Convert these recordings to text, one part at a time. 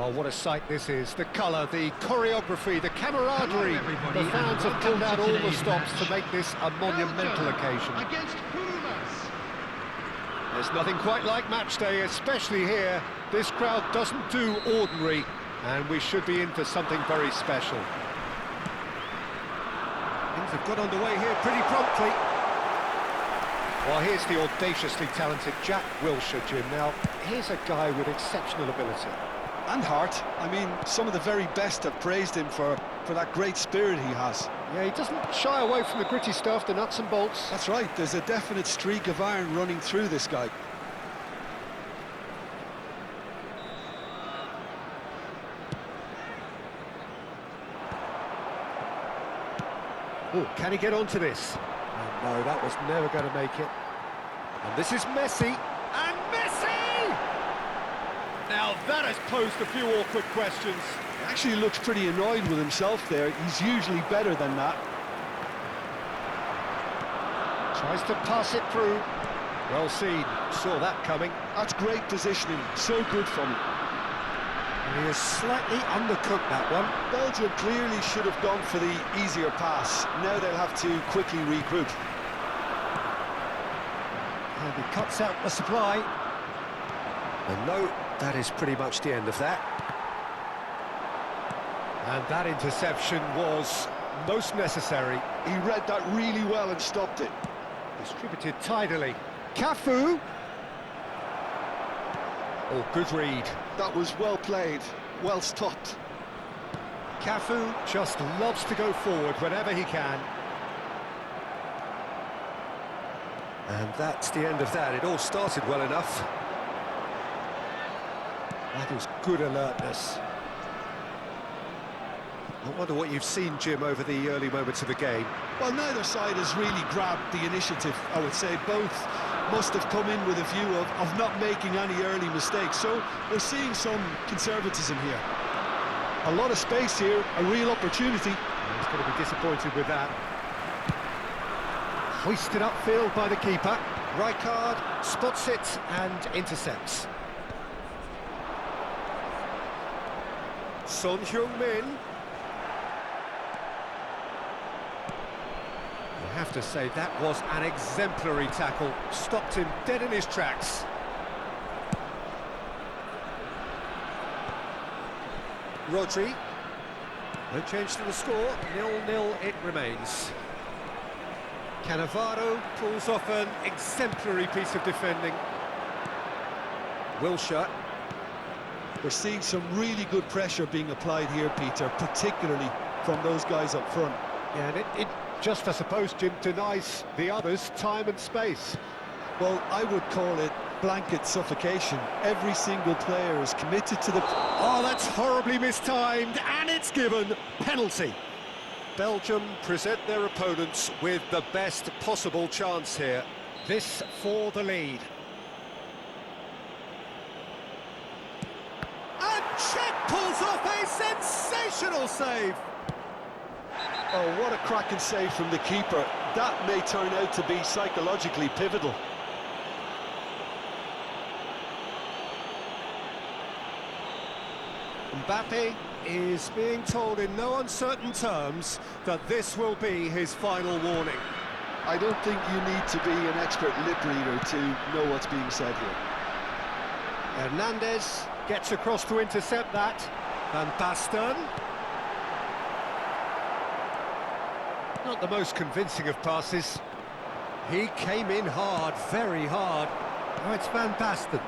Oh, what a sight this is. The colour, the choreography, the camaraderie. The fans have pulled out all the stops to make this a monumental occasion. Against Pumas. There's nothing quite like match day, especially here. This crowd doesn't do ordinary, and we should be in for something very special. Things have got underway here pretty promptly. Well, here's the audaciously talented Jack Wilshere, Jim. Now, here's a guy with exceptional ability. And heart. I mean, some of the very best have praised him for that great spirit he has. Yeah, he doesn't shy away from the gritty stuff, the nuts and bolts. That's right, there's a definite streak of iron running through this guy. Oh, can he get onto this? Oh, no, that was never going to make it. And this is Messi. And Messi! Now, that has posed a few awkward questions. He actually looks pretty annoyed with himself there. He's usually better than that. Tries to pass it through. Well seen. Saw that coming. That's great positioning. So good from him. And he has slightly undercooked that one. Belgium clearly should have gone for the easier pass. Now they'll have to quickly regroup. And he cuts out the supply. And no, that is pretty much the end of that. And that interception was most necessary. He read that really well and stopped it. Distributed tidily. Cafu! Oh, good read. That was well played, well stopped. Cafu just loves to go forward whenever he can. And that's the end of that. It all started well enough. That is good alertness. I wonder what you've seen, Jim, over the early moments of the game. Well, neither side has really grabbed the initiative, I would say. Both must have come in with a view of not making any early mistakes. So we're seeing some conservatism here. A lot of space here, a real opportunity. He's going to be disappointed with that. Hoisted upfield by the keeper. Rijkaard spots it and intercepts. Son Heung-min. I have to say, that was an exemplary tackle. Stopped him dead in his tracks. Rodri. No change to the score. 0-0 it remains. Cannavaro pulls off an exemplary piece of defending. Wilshere. We're seeing some really good pressure being applied here, Peter, particularly from those guys up front. Yeah, and it just, I suppose, Jim, denies the others time and space. Well, I would call it blanket suffocation. Every single player is committed to the... Oh, that's horribly mistimed, and it's given penalty. Belgium present their opponents with the best possible chance here. This for the lead. And Cech pulls off a sensational save. Oh, what a cracking save from the keeper. That may turn out to be psychologically pivotal. Mbappe is being told in no uncertain terms that this will be his final warning. I don't think you need to be an expert lip reader to know what's being said here. Hernandez gets across to intercept that. Van Basten. Not the most convincing of passes. He came in hard, very hard. Now it's Van Basten.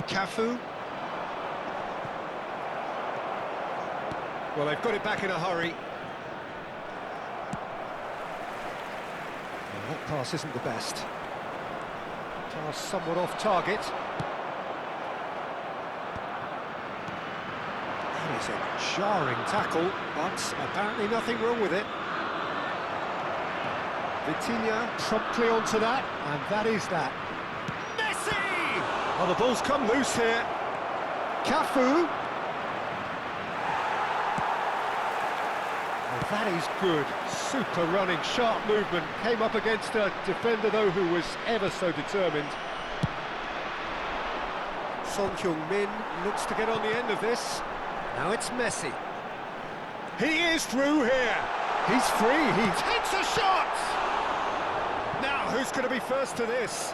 Cafu. Well, they've got it back in a hurry. Well, that pass isn't the best. Pass somewhat off target. That is a jarring tackle, but apparently nothing wrong with it. Vitinha promptly onto that, and that is that. Messi! Oh, the ball's come loose here. Cafu. Oh, that is good. Super running, sharp movement. Came up against a defender, though, who was ever so determined. Son Heung-min looks to get on the end of this. Now it's Messi. He is through here. He's free. He takes a shot. Now, who's going to be first to this?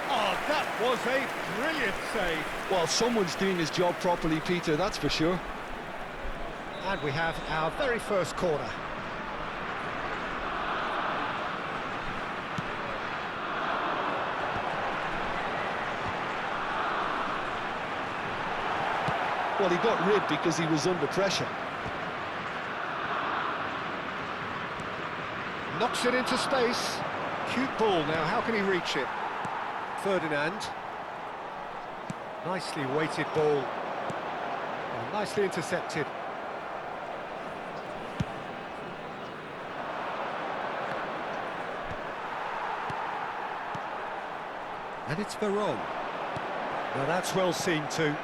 Oh, that was a brilliant save. Well, someone's doing his job properly, Peter, that's for sure. And we have our very first corner. Well, he got rid because he was under pressure. Knocks it into space. Cute ball now, how can he reach it? Ferdinand. Nicely weighted ball. Well, nicely intercepted. And it's Veron. Now that's well seen too.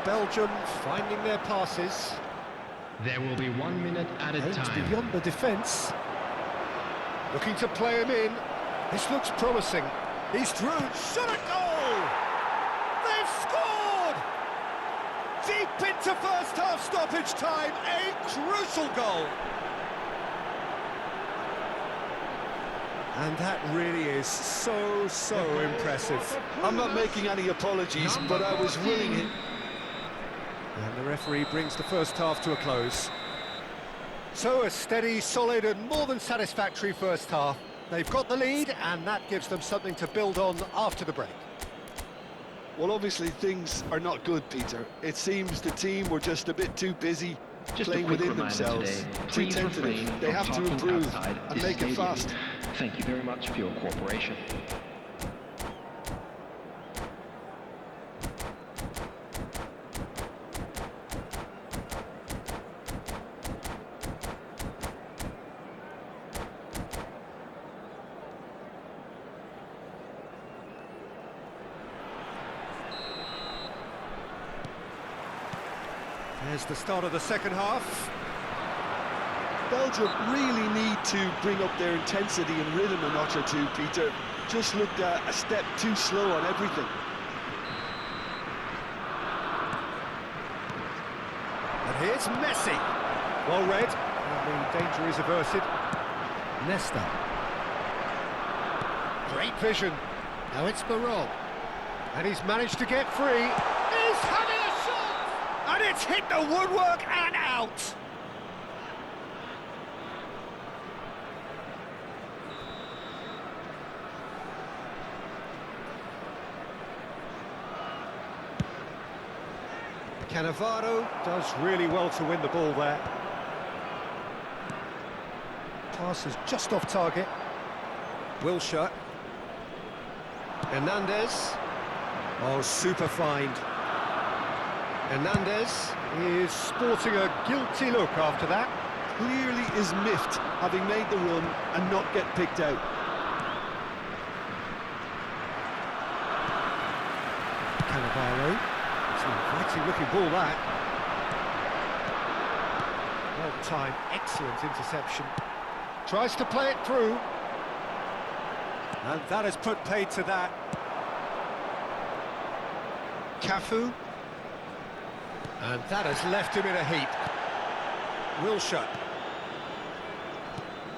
Belgium finding their passes. There will be 1 minute added Aims time. beyond the defence. Looking to play him in. This looks promising. He's through. Shot a goal! They've scored! Deep into first half stoppage time. A crucial goal. And that really is so impressive. I'm not making any apologies, but I was willing it. And the referee brings the first half to a close. So a steady, solid and more than satisfactory first half. They've got the lead and that gives them something to build on after the break. Well, obviously things are not good, Peter. It seems the team were just a bit too busy playing within themselves. Too tentative. They have to improve and make it fast. Thank you very much for your cooperation. There's the start of the second half. Belgium really need to bring up their intensity and rhythm a notch or two, Peter. Just looked a step too slow on everything. And here's Messi. Well read. And the danger is averted. Nesta. Great vision. Now it's Barol. And he's managed to get free. He's having a shot! And it's hit the woodwork and out! Cannavaro does really well to win the ball there. Pass is just off target. Wilshere. Hernandez. Oh, super find. Hernandez is sporting a guilty look after that. Clearly is miffed, having made the run and not get picked out. Cannavaro. It's an inviting looking ball, that. Well timed, excellent interception. Tries to play it through. And that has put paid to that. Cafu. And that has left him in a heap. Wilshere.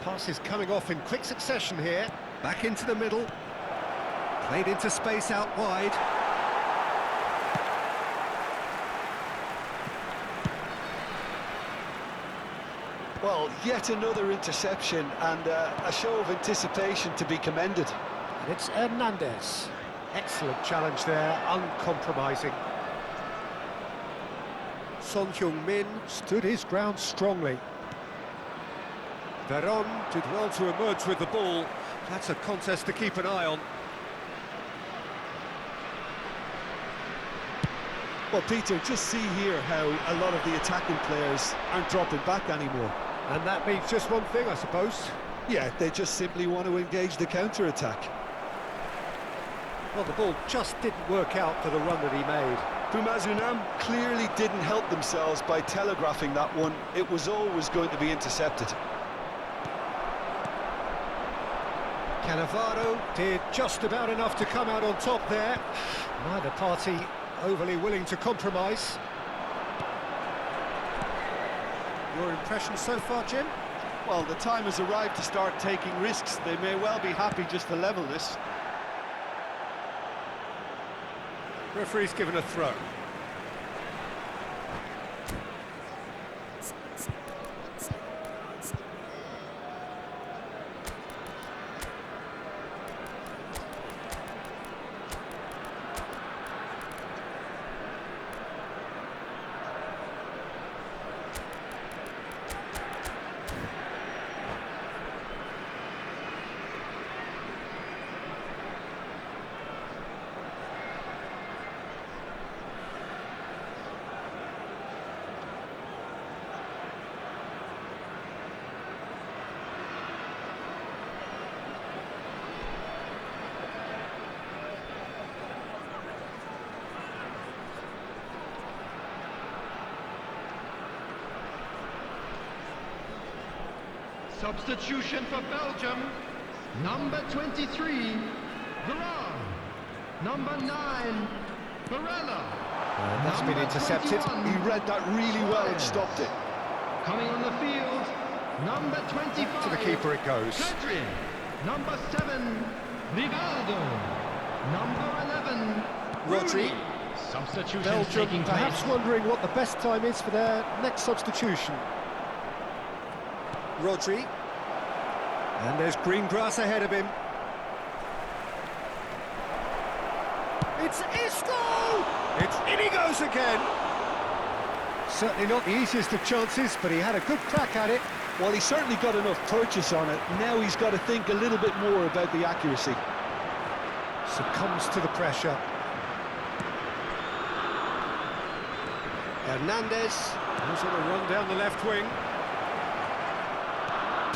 Passes coming off in quick succession here. Back into the middle. Played into space out wide. Well, yet another interception and a show of anticipation to be commended. And it's Hernandez. Excellent challenge there, uncompromising. Son Heung-min stood his ground strongly. Veron did well to emerge with the ball. That's a contest to keep an eye on. Well, Peter, just see here how a lot of the attacking players aren't dropping back anymore. And that means just one thing, I suppose. Yeah, they just simply want to engage the counter-attack. Well, the ball just didn't work out for the run that he made. Boumaz Unam clearly didn't help themselves by telegraphing that one. It was always going to be intercepted. Cannavaro did just about enough to come out on top there. Neither party overly willing to compromise. Your impression so far, Jim? Well, the time has arrived to start taking risks. They may well be happy just to level this. Referee's given a throw. Substitution for Belgium. Number 23, Varane. Number 9, Barella. That's been intercepted. 21, He read that really well and stopped it. coming on the field, number 25. To the keeper it goes. Pedri. Number 7, Rivaldo. Number 11, Rodri. Rooney. Substitution Belgium taking perhaps place. wondering what the best time is for their next substitution. Rodri. And there's green grass ahead of him. It's Isco! It's in he goes again! Certainly not the easiest of chances, but he had a good crack at it. Well, he certainly got enough purchase on it. Now he's got to think a little bit more about the accuracy. Succumbs to the pressure. Hernandez goes on a run down the left wing.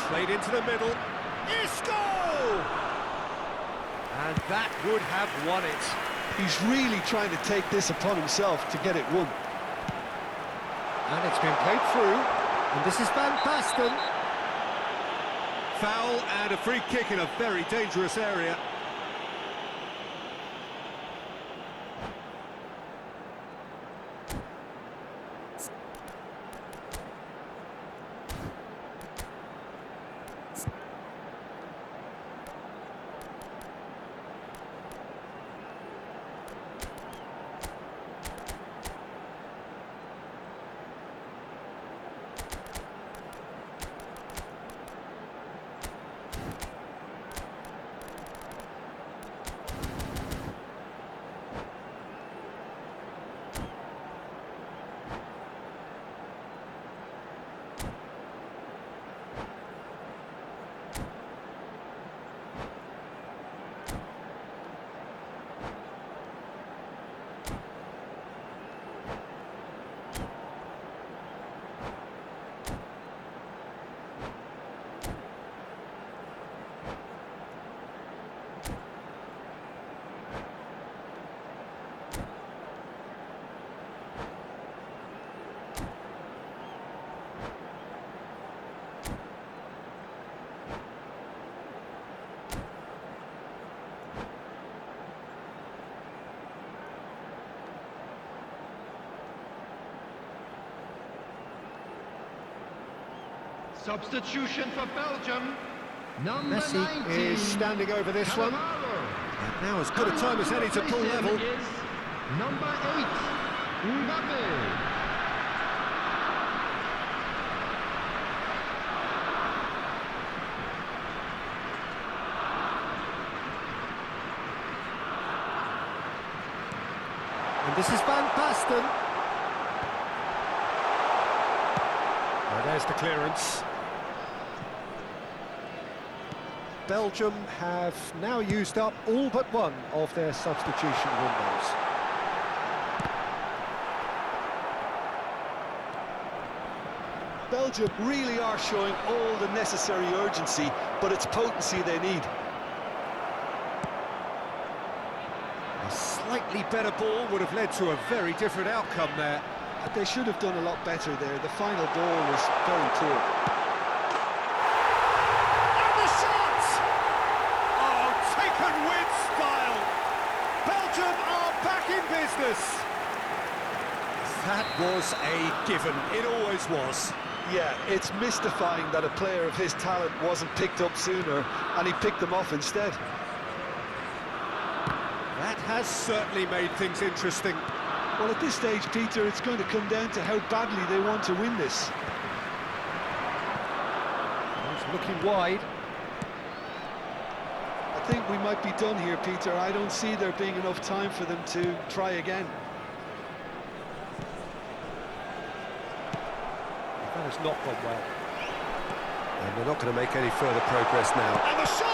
Played into the middle. Isco! And that would have won it. He's really trying to take this upon himself to get it won. And it's been played through. And this is Van Basten. Foul and a free kick in a very dangerous area. Substitution for Belgium. Number Messi 19, is standing over this one. Cannavaro. And now as good a time as any to pull level. Is number 8, Mbappe. And this is Van Basten. Oh, there's the clearance. Belgium have now used up all but one of their substitution windows. Belgium really are showing all the necessary urgency, but it's potency they need. A slightly better ball would have led to a very different outcome there. They should have done a lot better there. The final ball was very poor. And the shot! Oh, taken with style. Belgium are back in business. That was a given. It always was. Yeah, it's mystifying that a player of his talent wasn't picked up sooner, and he picked them off instead. That has certainly made things interesting. Well, at this stage, Peter, it's going to come down to how badly they want to win this. He's looking wide. I think we might be done here, Peter. I don't see there being enough time for them to try again. That has not gone well. And they're not going to make any further progress now. And the shot!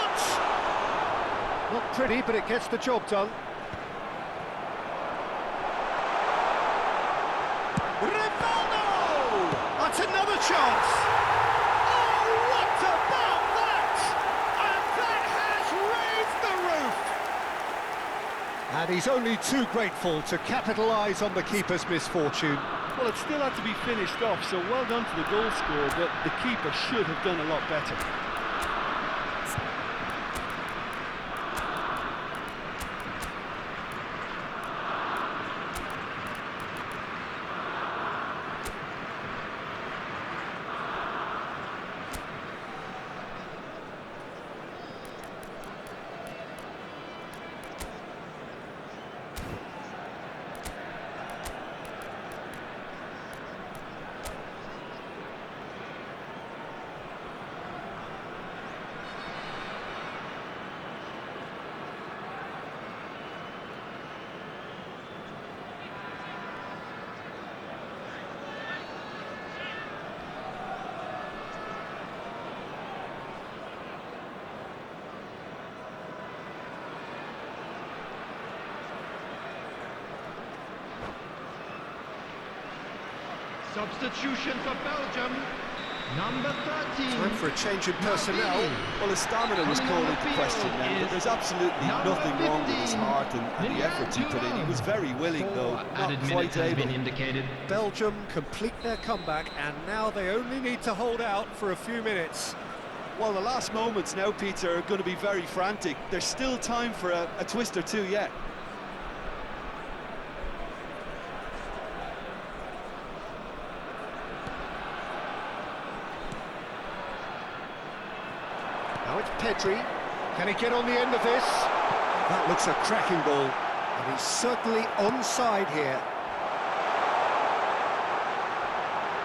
Not pretty, but it gets the job done. Rivaldo! That's another chance! Oh, what about that? And that has raised the roof! And he's only too grateful to capitalise on the keeper's misfortune. Well, it still had to be finished off, so well done to the goal scorer, but the keeper should have done a lot better. Substitution for Belgium. Number 13. Time for a change in personnel. Well, his stamina was called into question then, but there's absolutely nothing wrong with his heart and the efforts he put in. He was very willing, though, not quite able. Belgium complete their comeback, and now they only need to hold out for a few minutes. Well, the last moments now, Peter, are going to be very frantic. There's still time for a twist or two yet. Now it's Pedri. Can he get on the end of this? That looks a cracking ball, and he's certainly onside here.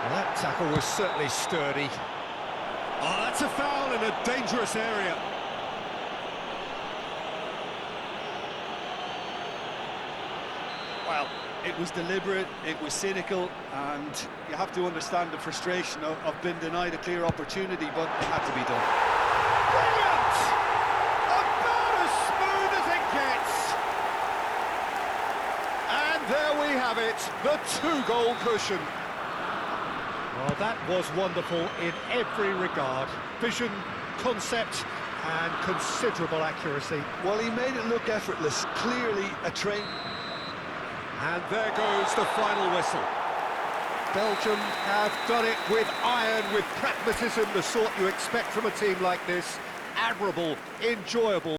Well, that tackle was certainly sturdy. Oh, that's a foul in a dangerous area. Well, it was deliberate, it was cynical, and you have to understand the frustration of being denied a clear opportunity, but it had to be done. Brilliant! About as smooth as it gets. And there we have it, the two-goal cushion. Well, that was wonderful in every regard. Vision, concept, and considerable accuracy. Well, he made it look effortless, clearly a train. And there goes the final whistle. Belgium have done it with iron, with pragmatism, the sort you expect from a team like this. Admirable, enjoyable.